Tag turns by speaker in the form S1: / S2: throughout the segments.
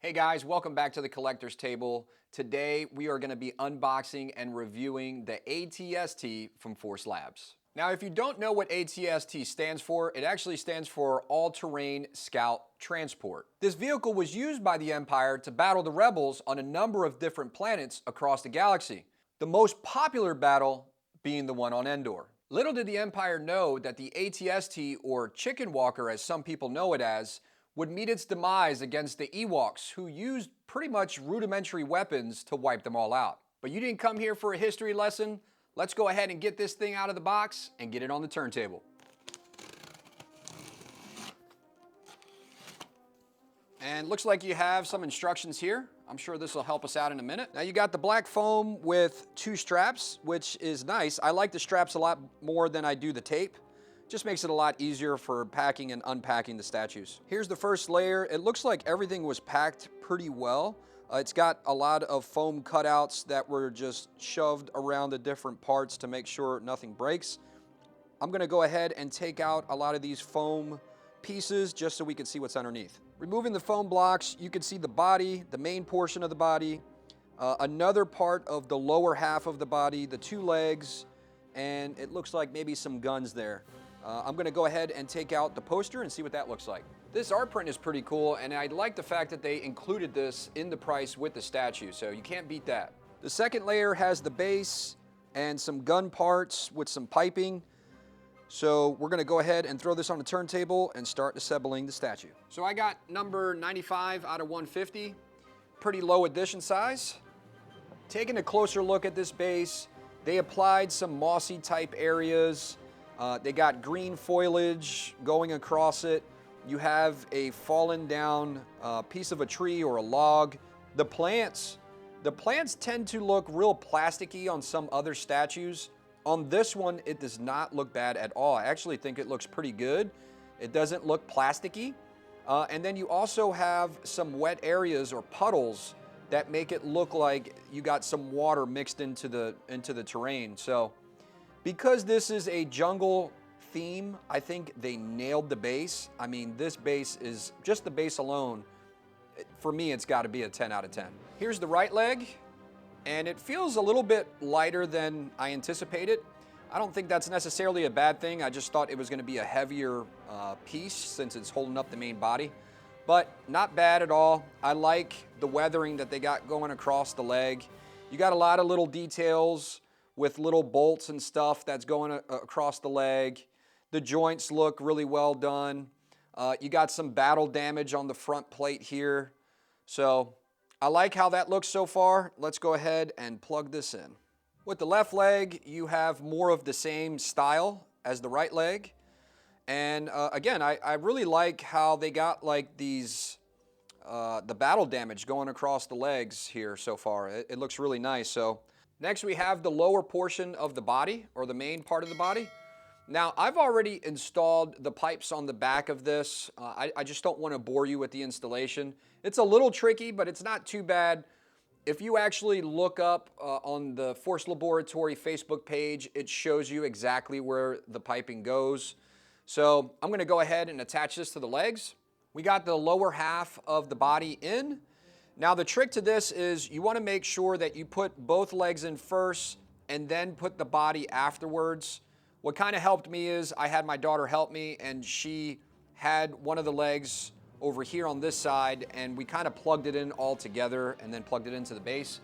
S1: Hey guys, welcome back to the Collector's Table. Today we are going to be unboxing and reviewing the ATST from Force Labs. Now if you don't know what ATST stands for, it actually stands for All-Terrain Scout Transport. This vehicle was used by the Empire to battle the rebels on a number of different planets across the galaxy. The most popular battle being the one on Endor. Little did the Empire know that the ATST, or Chicken Walker as some people know it as, would meet its demise against the Ewoks, who used pretty much rudimentary weapons to wipe them all out. But you didn't come here for a history lesson. Let's go ahead and get this thing out of the box and get it on the turntable. And looks like you have some instructions here. I'm sure this will help us out in a minute. Now you got the black foam with two straps, which is nice. I like the straps a lot more than I do the tape. Just makes it a lot easier for packing and unpacking the statues. Here's the first layer. It looks like everything was packed pretty well. It's got a lot of foam cutouts that were just shoved around the different parts to make sure nothing breaks. I'm gonna go ahead and take out a lot of these foam pieces just so we can see what's underneath. Removing the foam blocks, you can see the body, the main portion of the body, another part of the lower half of the body, the two legs, and it looks like maybe some guns there. I'm going to go ahead and take out the poster and see what that looks like. This art print is pretty cool, and I like the fact that they included this in the price with the statue, so you can't beat that. The second layer has the base and some gun parts with some piping. So we're going to go ahead and throw this on the turntable and start assembling the statue. So I got number 95 out of 150, pretty low edition size. Taking a closer look at this base, they applied some mossy type areas. They got green foliage going across it. You have a fallen down piece of a tree or a log. The plants tend to look real plasticky on some other statues. On this one, it does not look bad at all. I actually think it looks pretty good. It doesn't look plasticky. And then you also have some wet areas or puddles that make it look like you got some water mixed into the terrain. So because this is a jungle theme, I think they nailed the base. I mean, this base is, just the base alone, for me, it's got to be a 10 out of 10. Here's the right leg, and it feels a little bit lighter than I anticipated. I don't think that's necessarily a bad thing. I just thought it was going to be a heavier piece since it's holding up the main body, but not bad at all. I like the weathering that they got going across the leg. You got a lot of little details with little bolts and stuff that's going across the leg. The joints look really well done. You got some battle damage on the front plate here. So I like how that looks so far. Let's go ahead and plug this in. With the left leg, you have more of the same style as the right leg. And again, I really like how they got like these, the battle damage going across the legs here so far. It looks really nice. So next we have the lower portion of the body, or the main part of the body. Now I've already installed the pipes on the back of this. I just don't want to bore you with the installation. It's a little tricky, but it's not too bad. If you actually look up on the Force Laboratory Facebook page, it shows you exactly where the piping goes. So I'm going to go ahead and attach this to the legs. We got the lower half of the body in. Now the trick to this is you want to make sure that you put both legs in first and then put the body afterwards. What kind of helped me is I had my daughter help me, and she had one of the legs over here on this side, and we kind of plugged it in all together and then plugged it into the base.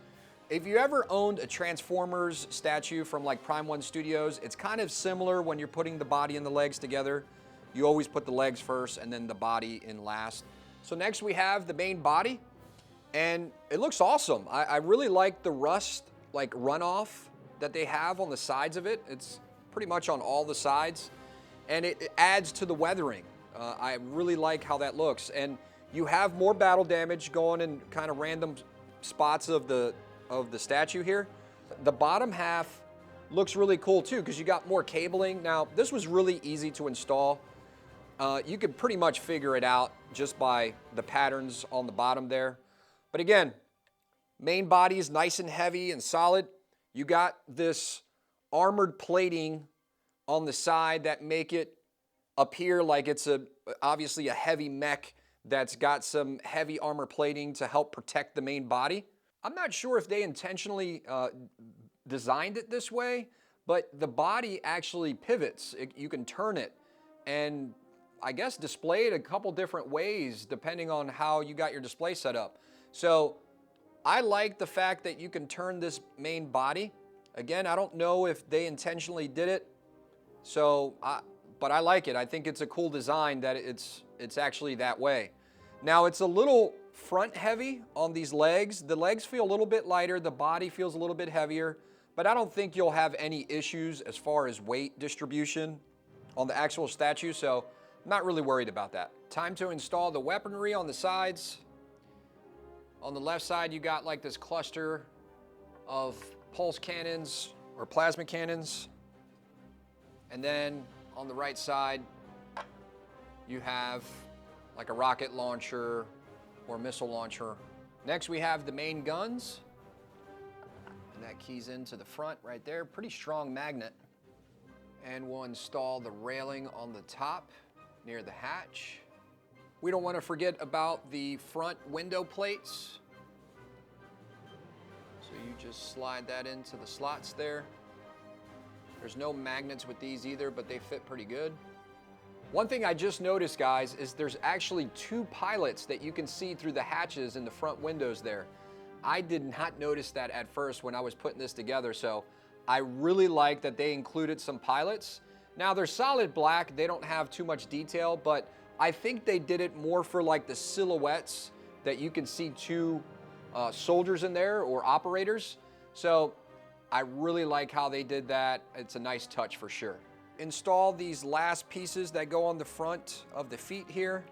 S1: If you ever owned a Transformers statue from like Prime 1 Studios, it's kind of similar when you're putting the body and the legs together. You always put the legs first and then the body in last. So next we have the main body. And it looks awesome. I really like the rust, like runoff that they have on the sides of it. It's pretty much on all the sides, and it adds to the weathering. I really like how that looks. And you have more battle damage going in kind of random spots of the statue here. The bottom half looks really cool too, because you got more cabling. Now, this was really easy to install. You could pretty much figure it out just by the patterns on the bottom there. But again, main body is nice and heavy and solid. You got this armored plating on the side that make it appear like it's obviously a heavy mech that's got some heavy armor plating to help protect the main body. I'm not sure if they intentionally designed it this way, but the body actually pivots. You can turn it and I guess display it a couple different ways depending on how you got your display set up. So I like the fact that you can turn this main body. Again, I don't know if they intentionally did it, but I like it. I think it's a cool design that it's actually that way. Now it's a little front heavy on these legs. The legs feel a little bit lighter, the body feels a little bit heavier, but I don't think you'll have any issues as far as weight distribution on the actual statue, so I'm not really worried about that. Time to install the weaponry on the sides. On the left side, you got like this cluster of pulse cannons or plasma cannons. And then on the right side, you have like a rocket launcher or missile launcher. Next, we have the main guns. And that keys into the front right there. Pretty strong magnet. And we'll install the railing on the top near the hatch. We don't want to forget about the front window plates. So you just slide that into the slots there. There's no magnets with these either, but they fit pretty good. One thing I just noticed, guys, is there's actually 2 pilots that you can see through the hatches in the front windows there. I did not notice that at first when I was putting this together, so I really like that they included some pilots. Now they're solid black, they don't have too much detail, but I think they did it more for like the silhouettes that you can see 2 soldiers in there or operators. So I really like how they did that. It's a nice touch for sure. Install these last pieces that go on the front of the feet here,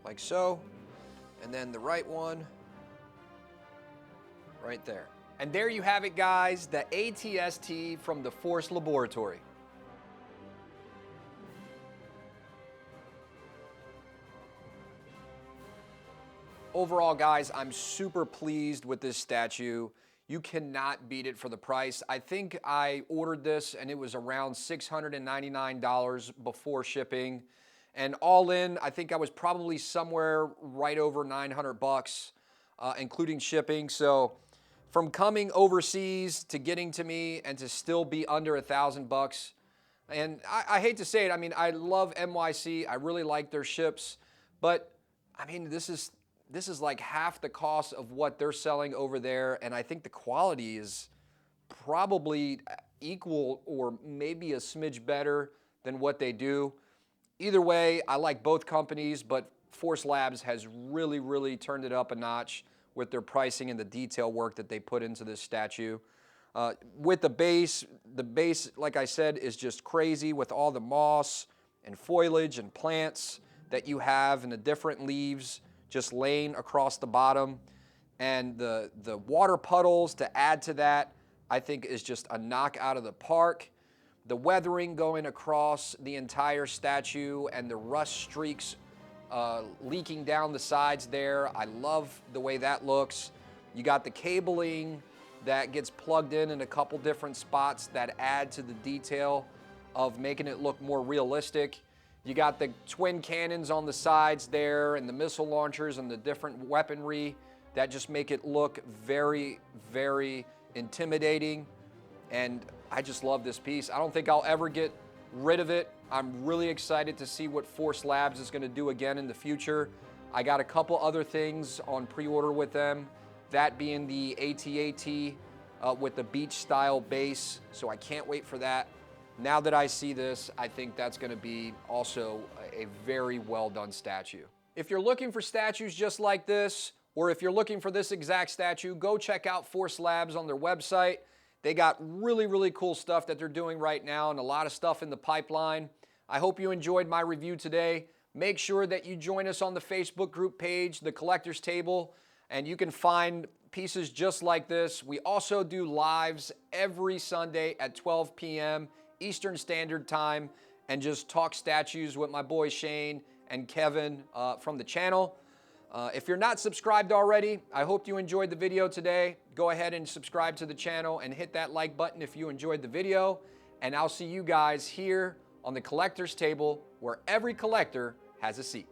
S1: like so, and then the right one right there. And there you have it, guys, the ATST from the Force Laboratory. Overall, guys, I'm super pleased with this statue. You cannot beat it for the price. I think I ordered this and it was around $699 before shipping. And all in, I think I was probably somewhere right over 900 bucks, including shipping. So from coming overseas to getting to me and to still be under 1,000 bucks. And I hate to say it, I mean, I love NYC. I really like their ships, but I mean, this is like half the cost of what they're selling over there, and I think the quality is probably equal or maybe a smidge better than what they do. Either way, I like both companies, but Force Labs has really, really turned it up a notch with their pricing and the detail work that they put into this statue. With the base, like I said, is just crazy with all the moss and foliage and plants that you have and the different leaves just laying across the bottom. And the water puddles to add to that, I think is just a knock out of the park. The weathering going across the entire statue and the rust streaks leaking down the sides there. I love the way that looks. You got the cabling that gets plugged in a couple different spots that add to the detail of making it look more realistic. You got the twin cannons on the sides there and the missile launchers and the different weaponry that just make it look very, very intimidating. And I just love this piece. I don't think I'll ever get rid of it. I'm really excited to see what Force Labs is going to do again in the future. I got a couple other things on pre-order with them, that being the AT-AT with the beach style base. So I can't wait for that. Now that I see this, I think that's going to be also a very well done statue. If you're looking for statues just like this, or if you're looking for this exact statue, go check out Force Labs on their website. They got really, really cool stuff that they're doing right now and a lot of stuff in the pipeline. I hope you enjoyed my review today. Make sure that you join us on the Facebook group page, The Collector's Table, and you can find pieces just like this. We also do lives every Sunday at 12 p.m. Eastern Standard Time and just talk statues with my boy Shane and Kevin from the channel. If you're not subscribed already, I hope you enjoyed the video today. Go ahead and subscribe to the channel and hit that like button if you enjoyed the video. And I'll see you guys here on the Collector's Table, where every collector has a seat.